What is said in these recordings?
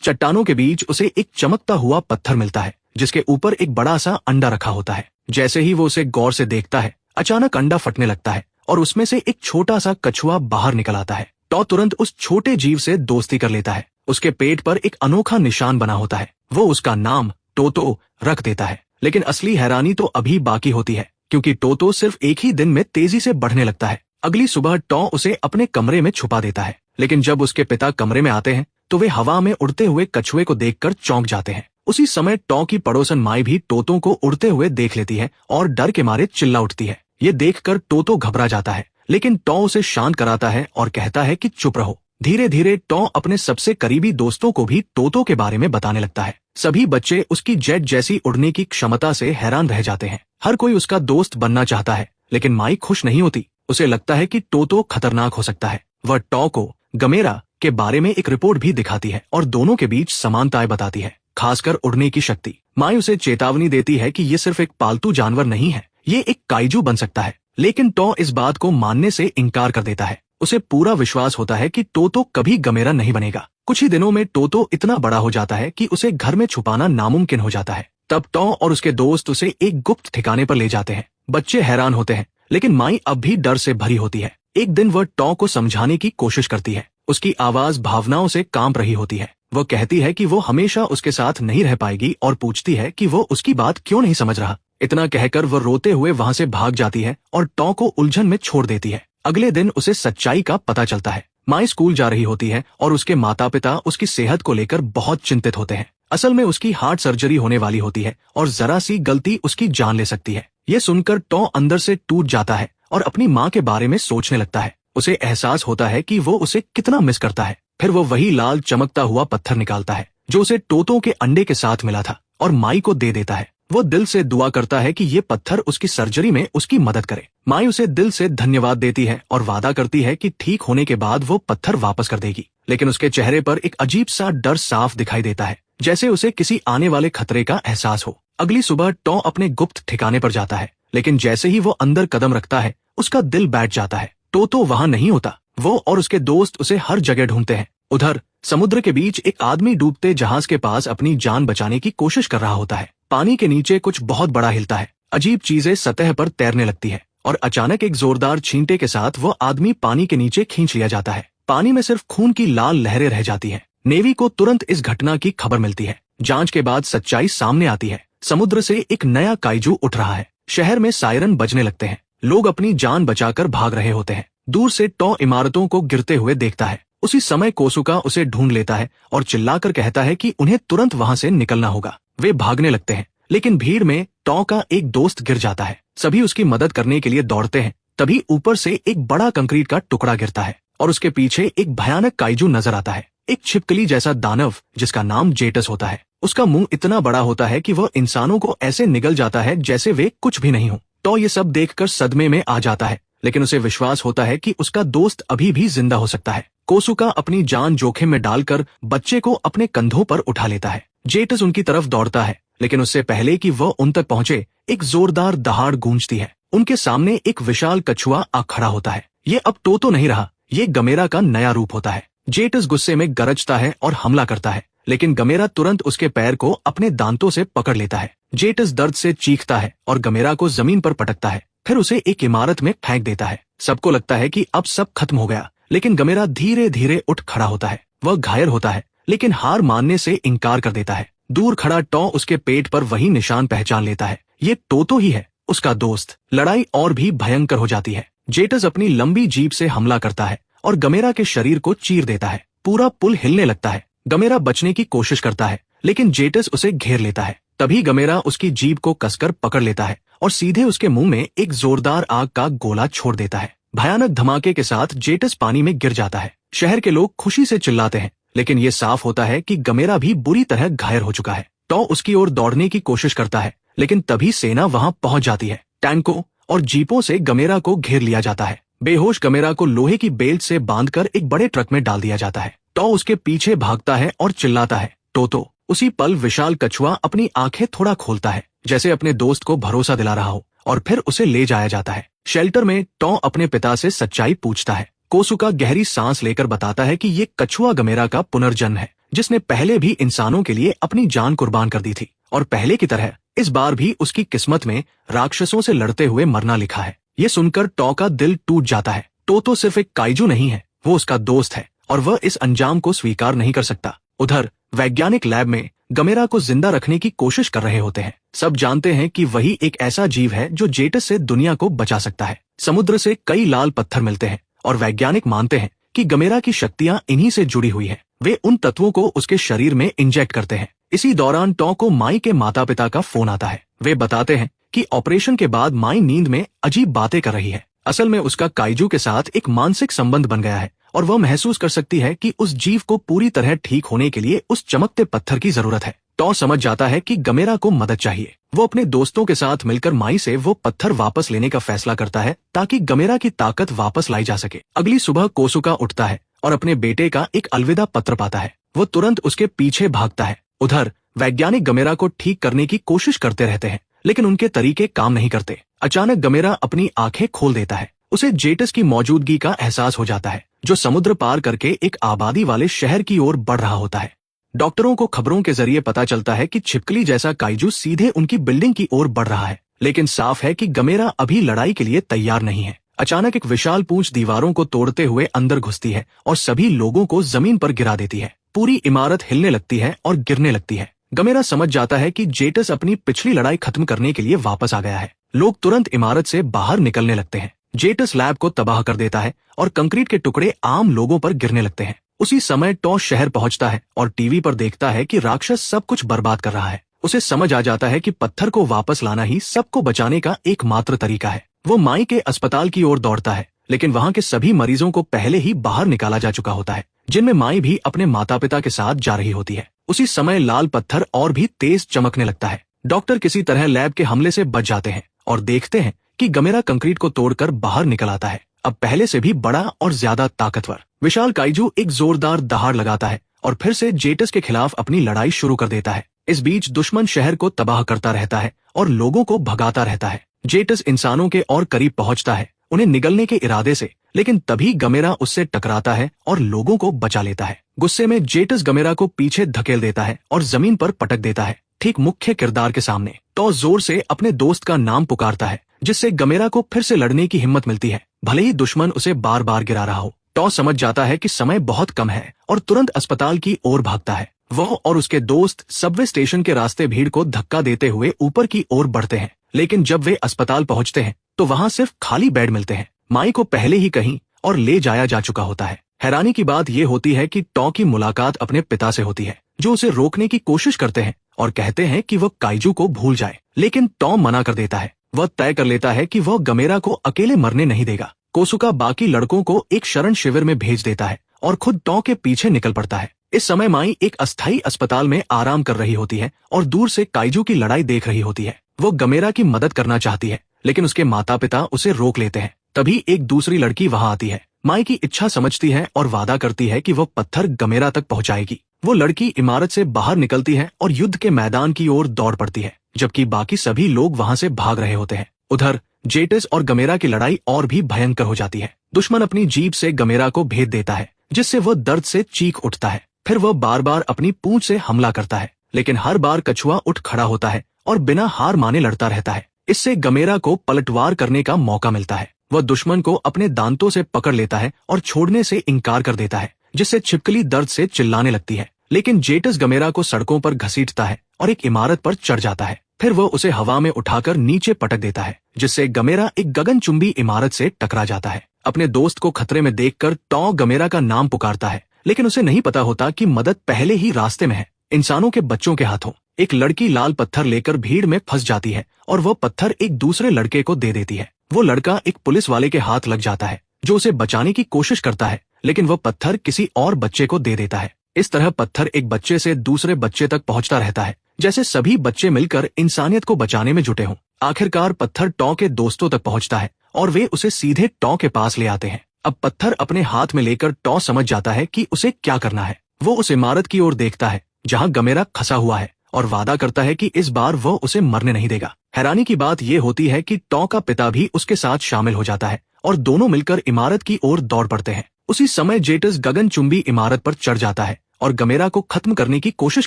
चट्टानों के बीच उसे एक चमकता हुआ पत्थर मिलता है जिसके ऊपर एक बड़ा सा अंडा रखा होता है। जैसे ही वो उसे गौर से देखता है, अचानक अंडा फटने लगता है और उसमें से एक छोटा सा कछुआ बाहर निकल आता है। टॉ तुरंत उस छोटे जीव से दोस्ती कर लेता है। उसके पेट पर एक अनोखा निशान बना होता है। वो उसका नाम टोतो रख देता है। लेकिन असली हैरानी तो अभी बाकी होती है, क्योंकि टोतो सिर्फ एक ही दिन में तेजी से बढ़ने लगता है। अगली सुबह टॉ उसे अपने कमरे में छुपा देता है, लेकिन जब उसके पिता कमरे में आते हैं तो वे हवा में उड़ते हुए कछुए को देखकर चौंक जाते हैं। उसी समय टॉ की पड़ोसन माई भी टोतो को उड़ते हुए देख लेती है और डर के मारे चिल्ला उठती है। ये देखकर टोतो घबरा जाता है, लेकिन टॉ उसे शांत कराता है और कहता है कि चुप रहो। धीरे धीरे टॉ अपने सबसे करीबी दोस्तों को भी टोतो के बारे में बताने लगता है। सभी बच्चे उसकी जेट जैसी उड़ने की क्षमता से हैरान रह जाते हैं। हर कोई उसका दोस्त बनना चाहता है, लेकिन माई खुश नहीं होती। उसे लगता है कि टोतो खतरनाक हो सकता है। वह टॉ को गमेरा के बारे में एक रिपोर्ट भी दिखाती है और दोनों के बीच समानताएं बताती है, खासकर उड़ने की शक्ति। माई उसे चेतावनी देती है कि ये सिर्फ एक पालतू जानवर नहीं है, ये एक काइजू बन सकता है। लेकिन टॉ इस बात को मानने से इनकार कर देता है। उसे पूरा विश्वास होता है कि टोतो कभी गमेरा नहीं बनेगा। कुछ ही दिनों में टोतो इतना बड़ा हो जाता है कि उसे घर में छुपाना नामुमकिन हो जाता है। तब टॉ और उसके दोस्त उसे एक गुप्त ठिकाने पर ले जाते हैं। बच्चे हैरान होते हैं, लेकिन माई अब भी डर से भरी होती है। एक दिन वह टॉ को समझाने की कोशिश करती है। उसकी आवाज भावनाओं से कांप रही होती है। वो कहती है कि वो हमेशा उसके साथ नहीं रह पाएगी और पूछती है कि वो उसकी बात क्यों नहीं समझ रहा। इतना कहकर वो रोते हुए वहां से भाग जाती है और टॉ को उलझन में छोड़ देती है। अगले दिन उसे सच्चाई का पता चलता है। माई स्कूल जा रही होती है और उसके माता पिता उसकी सेहत को लेकर बहुत चिंतित होते हैं। असल में उसकी हार्ट सर्जरी होने वाली होती है और जरा सी गलती उसकी जान ले सकती है। ये सुनकर टॉ अंदर से टूट जाता है और अपनी माँ के बारे में सोचने लगता है। उसे एहसास होता है कि वो उसे कितना मिस करता है। फिर वो वही लाल चमकता हुआ पत्थर निकालता है जो उसे टोतो के अंडे के साथ मिला था और माई को दे देता है। वो दिल से दुआ करता है कि ये पत्थर उसकी सर्जरी में उसकी मदद करे। माई उसे दिल से धन्यवाद देती है और वादा करती है कि ठीक होने के बाद वो पत्थर वापस कर देगी। लेकिन उसके चेहरे पर एक अजीब सा डर साफ दिखाई देता है, जैसे उसे किसी आने वाले खतरे का एहसास हो। अगली सुबह टॉ अपने गुप्त ठिकाने पर जाता है, लेकिन जैसे ही वो अंदर कदम रखता है उसका दिल बैठ जाता है। टोतो वहां नहीं होता। वो और उसके दोस्त उसे हर जगह ढूंढते हैं। उधर समुद्र के बीच एक आदमी डूबते जहाज के पास अपनी जान बचाने की कोशिश कर रहा होता है। पानी के नीचे कुछ बहुत बड़ा हिलता है। अजीब चीजें सतह पर तैरने लगती है और अचानक एक जोरदार छींटे के साथ वो आदमी पानी के नीचे खींच लिया जाता है। पानी में सिर्फ खून की लाल लहरें रह जाती हैं। नेवी को तुरंत इस घटना की खबर मिलती है। जांच के बाद सच्चाई सामने आती है। समुद्र से एक नया काइजू उठ रहा है। शहर में सायरन बजने लगते हैं। लोग अपनी जान बचाकर भाग रहे होते हैं। दूर से टॉ इमारतों को गिरते हुए देखता है। उसी समय कोसुका उसे ढूंढ लेता है और चिल्लाकर कहता है कि उन्हें तुरंत वहां से निकलना होगा। वे भागने लगते हैं, लेकिन भीड़ में टॉ का एक दोस्त गिर जाता है। सभी उसकी मदद करने के लिए दौड़ते हैं। तभी ऊपर से एक बड़ा कंक्रीट का टुकड़ा गिरता है और उसके पीछे एक भयानक काइजू नजर आता है। एक छिपकली जैसा दानव जिसका नाम जेटस होता है। उसका मुंह इतना बड़ा होता है कि वह इंसानों को ऐसे निगल जाता है जैसे वे कुछ भी नहीं हो। टॉ ये सब देखकर सदमे में आ जाता है, लेकिन उसे विश्वास होता है कि उसका दोस्त अभी भी जिंदा हो सकता है। कोसुका अपनी जान जोखिम में डालकर बच्चे को अपने कंधों पर उठा लेता है। जेटस उनकी तरफ दौड़ता है, लेकिन उससे पहले कि वह उन तक पहुंचे एक जोरदार दहाड़ गूंजती है। उनके सामने एक विशाल कछुआ आ खड़ा होता है। ये अब टोतो नहीं रहा, ये गमेरा का नया रूप होता है। जेटस गुस्से में गरजता है और हमला करता है, लेकिन गमेरा तुरंत उसके पैर को अपने दांतों से पकड़ लेता है। जेटस दर्द से चीखता है और गमेरा को जमीन पर पटकता है, फिर उसे एक इमारत में फेंक देता है। सबको लगता है कि अब सब खत्म हो गया, लेकिन गमेरा धीरे धीरे उठ खड़ा होता है। वह घायल होता है, लेकिन हार मानने से इनकार कर देता है। दूर खड़ा टॉ उसके पेट पर वही निशान पहचान लेता है। ये टोतो ही है, उसका दोस्त। लड़ाई और भी भयंकर हो जाती है। जेटस अपनी लंबी जीप से हमला करता है और गमेरा के शरीर को चीर देता है। पूरा पुल हिलने लगता है। गमेरा बचने की कोशिश करता है, लेकिन जेटस उसे घेर लेता है। तभी गमेरा उसकी जीभ को कसकर पकड़ लेता है और सीधे उसके मुंह में एक जोरदार आग का गोला छोड़ देता है। भयानक धमाके के साथ जेटस पानी में गिर जाता है। शहर के लोग खुशी से चिल्लाते हैं, लेकिन ये साफ होता है कि गमेरा भी बुरी तरह घायल हो चुका है। टॉ उसकी ओर दौड़ने की कोशिश करता है, लेकिन तभी सेना वहां पहुंच जाती है। टैंकों और जीपों से गमेरा को घेर लिया जाता है। बेहोश गमेरा को लोहे की बेल्ट से बांधकर एक बड़े ट्रक में डाल दिया जाता है। टॉ उसके पीछे भागता है और चिल्लाता है, टोतो। उसी पल विशाल कछुआ अपनी आंखें थोड़ा खोलता है, जैसे अपने दोस्त को भरोसा दिला रहा हो, और फिर उसे ले जाया जाता है। शेल्टर में टॉ अपने पिता से सच्चाई पूछता है। कोसुका गहरी सांस लेकर बताता है कि ये कछुआ गमेरा का पुनर्जन्म है, जिसने पहले भी इंसानों के लिए अपनी जान कुर्बान कर दी थी और पहले की तरह इस बार भी उसकी किस्मत में राक्षसों से लड़ते हुए मरना लिखा है। ये सुनकर टॉ का दिल टूट जाता है। टो तो सिर्फ एक काइजू नहीं है, वो उसका दोस्त है और वह इस अंजाम को स्वीकार नहीं कर सकता। उधर वैज्ञानिक लैब में गमेरा को जिंदा रखने की कोशिश कर रहे होते हैं। सब जानते हैं कि वही एक ऐसा जीव है जो जेटस से दुनिया को बचा सकता है। समुद्र से कई लाल पत्थर मिलते हैं और वैज्ञानिक मानते हैं कि गमेरा की शक्तियां इन्हीं से जुड़ी हुई है। वे उन तत्वों को उसके शरीर में इंजेक्ट करते हैं। इसी दौरान टॉ को माई के माता पिता का फोन आता है। वे बताते हैं कि ऑपरेशन के बाद माई नींद में अजीब बातें कर रही है। असल में उसका काइजू के साथ एक मानसिक संबंध बन गया है और वह महसूस कर सकती है कि उस जीव को पूरी तरह ठीक होने के लिए उस चमकते पत्थर की जरूरत है। टॉ समझ जाता है कि गमेरा को मदद चाहिए। वो अपने दोस्तों के साथ मिलकर माई से वो पत्थर वापस लेने का फैसला करता है ताकि गमेरा की ताकत वापस लाई जा सके। अगली सुबह कोसुका उठता है और अपने बेटे का एक अलविदा पत्र पाता है। वो तुरंत उसके पीछे भागता है। उधर वैज्ञानिक गमेरा को ठीक करने की कोशिश करते रहते हैं, लेकिन उनके तरीके काम नहीं करते। अचानक गमेरा अपनी आंखें खोल देता है। उसे जेटस की मौजूदगी का एहसास हो जाता है, जो समुद्र पार करके एक आबादी वाले शहर की ओर बढ़ रहा होता है। डॉक्टरों को खबरों के जरिए पता चलता है कि छिपकली जैसा काइजू सीधे उनकी बिल्डिंग की ओर बढ़ रहा है, लेकिन साफ है कि गमेरा अभी लड़ाई के लिए तैयार नहीं है। अचानक एक विशाल पूंछ दीवारों को तोड़ते हुए अंदर घुसती है और सभी लोगों को जमीन पर गिरा देती है। पूरी इमारत हिलने लगती है और गिरने लगती है। गमेरा समझ जाता है कि जेटस अपनी पिछली लड़ाई खत्म करने के लिए वापस आ गया है। लोग तुरंत इमारत से बाहर निकलने लगते हैं। जेटस लैब को तबाह कर देता है और कंक्रीट के टुकड़े आम लोगों पर गिरने लगते हैं। उसी समय टॉ शहर पहुंचता है और टीवी पर देखता है कि राक्षस सब कुछ बर्बाद कर रहा है। उसे समझ आ जाता है कि पत्थर को वापस लाना ही सबको बचाने का एकमात्र तरीका है। वो माई के अस्पताल की ओर दौड़ता है, लेकिन वहां के सभी मरीजों को पहले ही बाहर निकाला जा चुका होता है, जिनमें माई भी अपने माता पिता के साथ जा रही होती है। उसी समय लाल पत्थर और भी तेज चमकने लगता है। डॉक्टर किसी तरह लैब के हमले से बच जाते हैं और देखते हैं कि गमेरा कंक्रीट को तोड़कर बाहर निकल आता है, अब पहले से भी बड़ा और ज्यादा ताकतवर। विशाल काइजू एक जोरदार दहाड़ लगाता है और फिर से जेटस के खिलाफ अपनी लड़ाई शुरू कर देता है। इस बीच दुश्मन शहर को तबाह करता रहता है और लोगों को भगाता रहता है। जेटस इंसानों के और करीब पहुंचता है, उन्हें निगलने के इरादे से, लेकिन तभी गमेरा उससे टकराता है और लोगों को बचा लेता है। गुस्से में जेटस गमेरा को पीछे धकेल देता है और जमीन पर पटक देता है, ठीक मुख्य किरदार के सामने। टॉ जोर से अपने दोस्त का नाम पुकारता है, जिससे गमेरा को फिर से लड़ने की हिम्मत मिलती है, भले ही दुश्मन उसे बार बार गिरा रहा हो। टॉ समझ जाता है कि समय बहुत कम है और तुरंत अस्पताल की ओर भागता है। वह और उसके दोस्त सबवे स्टेशन के रास्ते भीड़ को धक्का देते हुए ऊपर की ओर बढ़ते हैं, लेकिन जब वे अस्पताल पहुंचते हैं तो वहां सिर्फ खाली बेड मिलते हैं। माई को पहले ही कहीं और ले जाया जा चुका होता है। हैरानी की बात यह होती है कि टॉ की मुलाकात अपने पिता से होती है, जो उसे रोकने की कोशिश करते हैं और कहते हैं कि वह काइजू को भूल जाए, लेकिन टॉ मना कर देता है। वह तय कर लेता है कि वह गमेरा को अकेले मरने नहीं देगा। कोसुका बाकी लड़कों को एक शरण शिविर में भेज देता है और खुद टॉ के पीछे निकल पड़ता है। इस समय माई एक अस्थायी अस्पताल में आराम कर रही होती है और दूर से काइजू की लड़ाई देख रही होती है। वो गमेरा की मदद करना चाहती है, लेकिन उसके माता पिता उसे रोक लेते हैं। तभी एक दूसरी लड़की वहां आती है। माई की इच्छा समझती है और वादा करती है कि वह पत्थर गमेरा तक पहुंचाएगी। वो लड़की इमारत से बाहर निकलती है और युद्ध के मैदान की ओर दौड़ पड़ती है, जबकि बाकी सभी लोग वहां से भाग रहे होते हैं। उधर जेटस और गमेरा की लड़ाई और भी भयंकर हो जाती है। दुश्मन अपनी जीभ से गमेरा को भेद देता है, जिससे वह दर्द से चीख उठता है। फिर वह बार बार अपनी पूंछ से हमला करता है, लेकिन हर बार कछुआ उठ खड़ा होता है और बिना हार माने लड़ता रहता है। इससे गमेरा को पलटवार करने का मौका मिलता है। वह दुश्मन को अपने दांतों से पकड़ लेता है और छोड़ने से इनकार कर देता है, जिससे छिपकली दर्द से चिल्लाने लगती है। लेकिन जेटस गमेरा को सड़कों पर घसीटता है और एक इमारत पर चढ़ जाता है। फिर वह उसे हवा में उठाकर नीचे पटक देता है, जिससे गमेरा एक गगनचुंबी इमारत से टकरा जाता है। अपने दोस्त को खतरे में देखकर टॉ गमेरा का नाम पुकारता है, लेकिन उसे नहीं पता होता कि मदद पहले ही रास्ते में है, इंसानों के बच्चों के हाथों। एक लड़की लाल पत्थर लेकर भीड़ में फंस जाती है और वह पत्थर एक दूसरे लड़के को दे देती है। वो लड़का एक पुलिस वाले के हाथ लग जाता है, जो उसे बचाने की कोशिश करता है, लेकिन वह पत्थर किसी और बच्चे को दे देता है। इस तरह पत्थर एक बच्चे से दूसरे बच्चे तक पहुंचता रहता है, जैसे सभी बच्चे मिलकर इंसानियत को बचाने में जुटे हों। आखिरकार पत्थर टॉ के दोस्तों तक पहुंचता है और वे उसे सीधे टॉ के पास ले आते हैं। अब पत्थर अपने हाथ में लेकर टॉ समझ जाता है कि उसे क्या करना है। वो उस इमारत की ओर देखता है जहां गमेरा खसा हुआ है और वादा करता है कि इस बार वह उसे मरने नहीं देगा। हैरानी की बात यह होती है कि टॉ का पिता भी उसके साथ शामिल हो जाता है और दोनों मिलकर इमारत की ओर दौड़ पड़ते हैं। उसी समय जेटस गगनचुंबी इमारत पर चढ़ जाता है और गमेरा को खत्म करने की कोशिश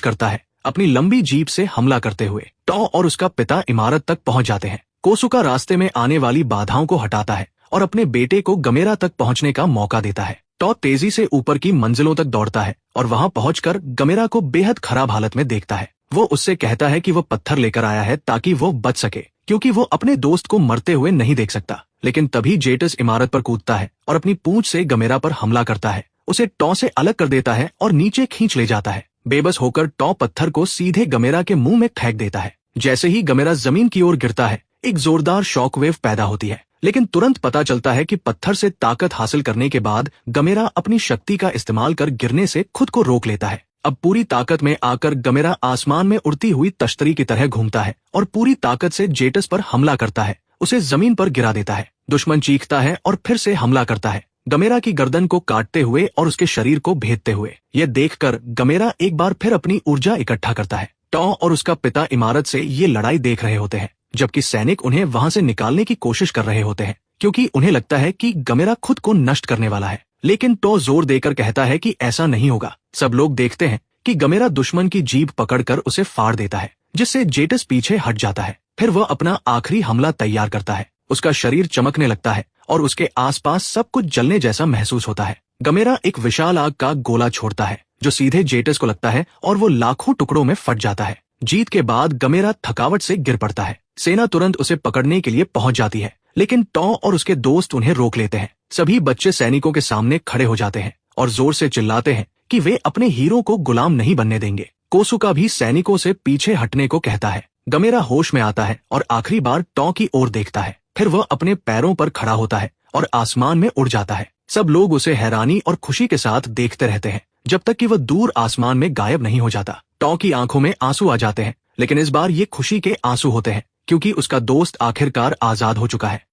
करता है अपनी लंबी जीप से हमला करते हुए। टॉ और उसका पिता इमारत तक पहुंच जाते हैं। कोसुका रास्ते में आने वाली बाधाओं को हटाता है और अपने बेटे को गमेरा तक पहुंचने का मौका देता है। टॉ तेजी से ऊपर की मंजिलों तक दौड़ता है और वहां पहुंचकर गमेरा को बेहद खराब हालत में देखता है। वो उससे कहता है कि वो पत्थर लेकर आया है ताकि वो बच सके, क्योंकि वो अपने दोस्त को मरते हुए नहीं देख सकता। लेकिन तभी जेटस इमारत पर कूदता है और अपनी पूंछ से गमेरा पर हमला करता है, उसे टॉ से अलग कर देता है और नीचे खींच ले जाता है। बेबस होकर टॉ पत्थर को सीधे गमेरा के मुंह में फेंक देता है। जैसे ही गमेरा जमीन की ओर गिरता है, एक जोरदार शॉकवेव पैदा होती है, लेकिन तुरंत पता चलता है कि पत्थर से ताकत हासिल करने के बाद गमेरा अपनी शक्ति का इस्तेमाल कर गिरने से खुद को रोक लेता है। अब पूरी ताकत में आकर गमेरा आसमान में उड़ती हुई तश्तरी की तरह घूमता है और पूरी ताकत से जेटस पर हमला करता है, उसे जमीन पर गिरा देता है। दुश्मन चीखता है और फिर से हमला करता है, गमेरा की गर्दन को काटते हुए और उसके शरीर को भेदते हुए। यह देखकर गमेरा एक बार फिर अपनी ऊर्जा इकट्ठा करता है। टॉ और उसका पिता इमारत से ये लड़ाई देख रहे होते हैं, जबकि सैनिक उन्हें वहां से निकालने की कोशिश कर रहे होते हैं, क्योंकि उन्हें लगता है कि गमेरा खुद को नष्ट करने वाला है। लेकिन टॉ जोर देकर कहता है कि ऐसा नहीं होगा। सब लोग देखते हैं कि गमेरा दुश्मन की जीभ पकड़कर उसे फाड़ देता है, जिससे जेटस पीछे हट जाता है। फिर वह अपना आखिरी हमला तैयार करता है। उसका शरीर चमकने लगता है और उसके आसपास सब कुछ जलने जैसा महसूस होता है। गमेरा एक विशाल आग का गोला छोड़ता है जो सीधे जेटस को लगता है और वो लाखों टुकड़ों में फट जाता है। जीत के बाद गमेरा थकावट से गिर पड़ता है। सेना तुरंत उसे पकड़ने के लिए पहुंच जाती है, लेकिन टॉ और उसके दोस्त उन्हें रोक लेते हैं। सभी बच्चे सैनिकों के सामने खड़े हो जाते हैं और जोर से चिल्लाते हैं कि वे अपने हीरो को गुलाम नहीं बनने देंगे। कोसुका भी सैनिकों से पीछे हटने को कहता है। गमेरा होश में आता है और आखिरी बार टॉ की ओर देखता है। फिर वह अपने पैरों पर खड़ा होता है और आसमान में उड़ जाता है। सब लोग उसे हैरानी और खुशी के साथ देखते रहते हैं जब तक कि वह दूर आसमान में गायब नहीं हो जाता। टॉ की आंखों में आंसू आ जाते हैं, लेकिन इस बार ये खुशी के आंसू होते हैं, क्योंकि उसका दोस्त आखिरकार आजाद हो चुका है।